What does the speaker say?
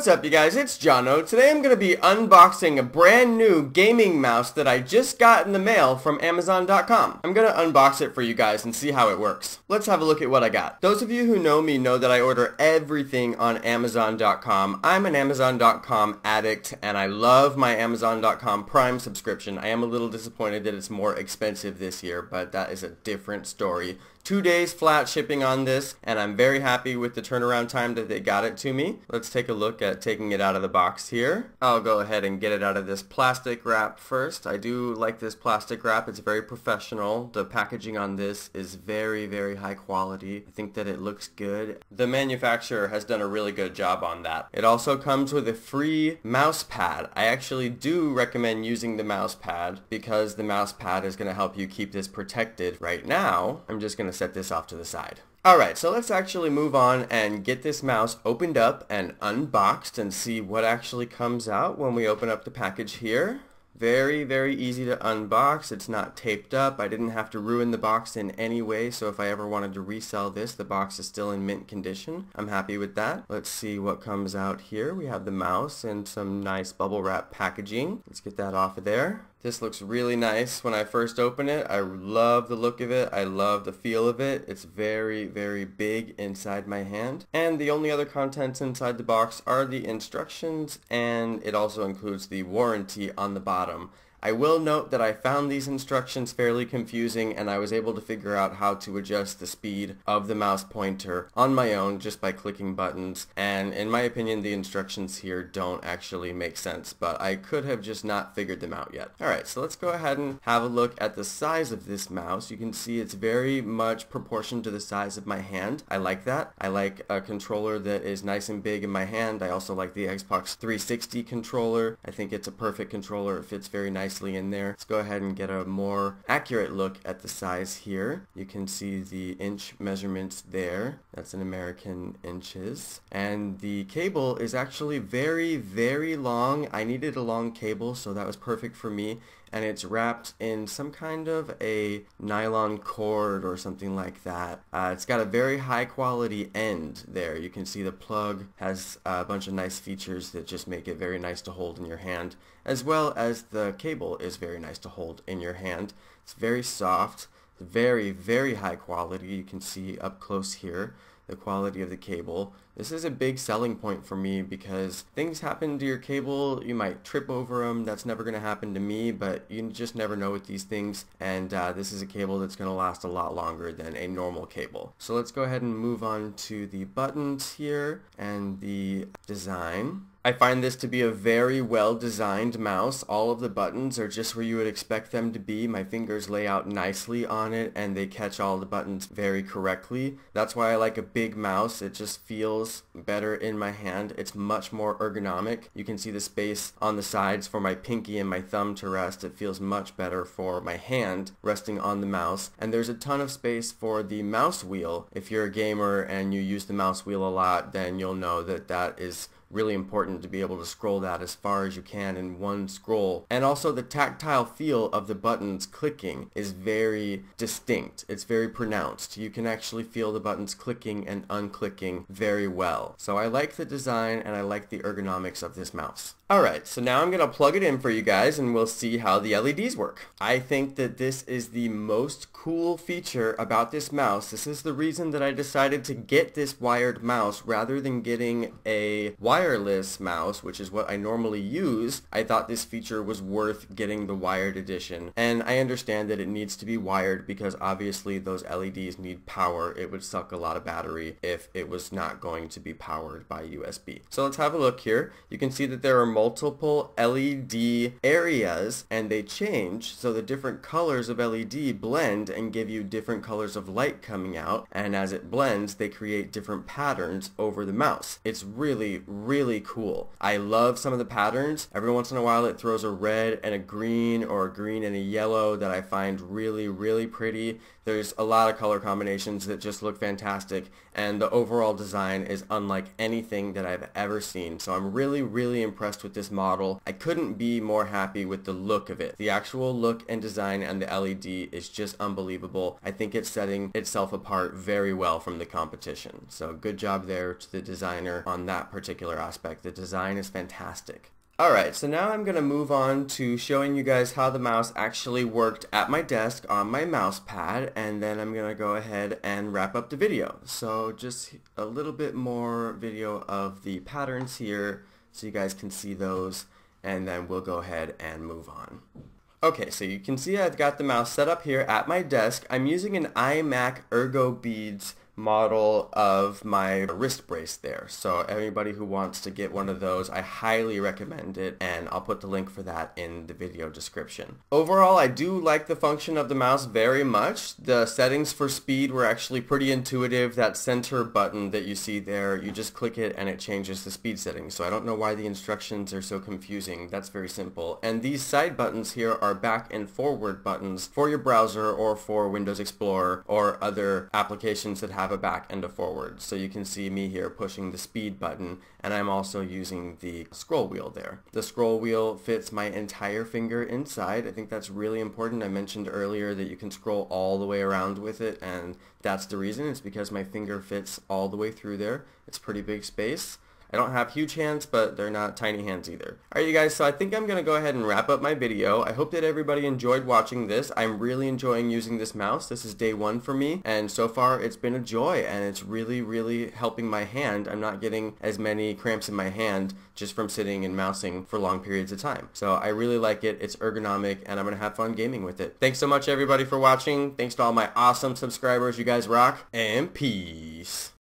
What's up, you guys? It's Jonno. Today I'm going to be unboxing a brand new gaming mouse that I just got in the mail from Amazon.com. I'm going to unbox it for you guys and see how it works. Let's have a look at what I got. Those of you who know me know that I order everything on Amazon.com. I'm an Amazon.com addict and I love my Amazon.com Prime subscription. I am a little disappointed that it's more expensive this year, but that is a different story. 2 days flat shipping on this, and I'm very happy with the turnaround time that they got it to me. Let's take a look at taking it out of the box here. I'll go ahead and get it out of this plastic wrap first. I do like this plastic wrap. It's very professional. The packaging on this is very, very high quality. I think that it looks good. The manufacturer has done a really good job on that. It also comes with a free mouse pad. I actually do recommend using the mouse pad because the mouse pad is going to help you keep this protected. Right now, I'm just going to set this off to the side. Alright, so let's actually move on and get this mouse opened up and unboxed and see what actually comes out when we open up the package here. Very, very easy to unbox. It's not taped up. I didn't have to ruin the box in any way, so if I ever wanted to resell this, the box is still in mint condition. I'm happy with that. Let's see what comes out here. We have the mouse and some nice bubble wrap packaging. Let's get that off of there. This looks really nice when I first open it. I love the look of it. I love the feel of it. It's very, very big inside my hand. And the only other contents inside the box are the instructions, and it also includes the warranty on the bottom. I will note that I found these instructions fairly confusing, and I was able to figure out how to adjust the speed of the mouse pointer on my own just by clicking buttons, and in my opinion the instructions here don't actually make sense, but I could have just not figured them out yet. Alright, so let's go ahead and have a look at the size of this mouse. You can see it's very much proportioned to the size of my hand. I like that. I like a controller that is nice and big in my hand. I also like the Xbox 360 controller. I think it's a perfect controller. It fits very nicely in there. Let's go ahead and get a more accurate look at the size here. You can see the inch measurements there. That's in American inches. And the cable is actually very, very long. I needed a long cable, so that was perfect for me. And it's wrapped in some kind of a nylon cord or something like that. It's got a very high quality end there. You can see the plug has a bunch of nice features that just make it very nice to hold in your hand, as well as the cable is very nice to hold in your hand. It's very soft, very, very high quality. You can see up close here the quality of the cable. This is a big selling point for me because things happen to your cable. You might trip over them. That's never going to happen to me, but you just never know with these things, and this is a cable that's going to last a lot longer than a normal cable. So let's go ahead and move on to the buttons here and the design. I find this to be a very well designed mouse. All of the buttons are just where you would expect them to be. My fingers lay out nicely on it and they catch all the buttons very correctly. That's why I like a big mouse. It just feels better in my hand. It's much more ergonomic. You can see the space on the sides for my pinky and my thumb to rest. It feels much better for my hand resting on the mouse. And there's a ton of space for the mouse wheel. If you're a gamer and you use the mouse wheel a lot, then you'll know that that is really important to be able to scroll that as far as you can in one scroll. And also the tactile feel of the buttons clicking is very distinct. It's very pronounced. You can actually feel the buttons clicking and unclicking very well. So I like the design and I like the ergonomics of this mouse. Alright, so now I'm going to plug it in for you guys and we'll see how the LEDs work. I think that this is the most cool feature about this mouse. This is the reason that I decided to get this wired mouse rather than getting a wireless mouse, which is what I normally use. I thought this feature was worth getting the wired edition. And I understand that it needs to be wired because obviously those LEDs need power. It would suck a lot of battery if it was not going to be powered by USB. So let's have a look here. You can see that there are multiple LED areas and they change, so the different colors of LED blend and give you different colors of light coming out, and as it blends they create different patterns over the mouse. It's really, really cool. I love some of the patterns. Every once in a while it throws a red and a green or a green and a yellow that I find really, really pretty. There's a lot of color combinations that just look fantastic, and the overall design is unlike anything that I've ever seen. So I'm really, really impressed with with this model. I couldn't be more happy with the look of it. The actual look and design and the LED is just unbelievable. I think it's setting itself apart very well from the competition. So good job there to the designer on that particular aspect. The design is fantastic. Alright, so now I'm going to move on to showing you guys how the mouse actually worked at my desk on my mouse pad, and then I'm going to go ahead and wrap up the video. So just a little bit more video of the patterns here so you guys can see those, and then we'll go ahead and move on. Okay, so you can see I've got the mouse set up here at my desk. I'm using an iMac Ergobeads model of my wrist brace there. So anybody who wants to get one of those, I highly recommend it, and I'll put the link for that in the video description. Overall, I do like the function of the mouse very much. The settings for speed were actually pretty intuitive. That center button that you see there, you just click it and it changes the speed settings. So I don't know why the instructions are so confusing. That's very simple. And these side buttons here are back and forward buttons for your browser or for Windows Explorer or other applications that have a back and a forward. So you can see me here pushing the speed button, and I'm also using the scroll wheel there. The scroll wheel fits my entire finger inside. I think that's really important. I mentioned earlier that you can scroll all the way around with it, and that's the reason. It's because my finger fits all the way through there. It's pretty big space. I don't have huge hands, but they're not tiny hands either. Alright you guys, so I think I'm going to go ahead and wrap up my video. I hope that everybody enjoyed watching this. I'm really enjoying using this mouse. This is day one for me, and so far it's been a joy, and it's really helping my hand. I'm not getting as many cramps in my hand just from sitting and mousing for long periods of time. So I really like it. It's ergonomic, and I'm going to have fun gaming with it. Thanks so much everybody for watching. Thanks to all my awesome subscribers. You guys rock, and peace.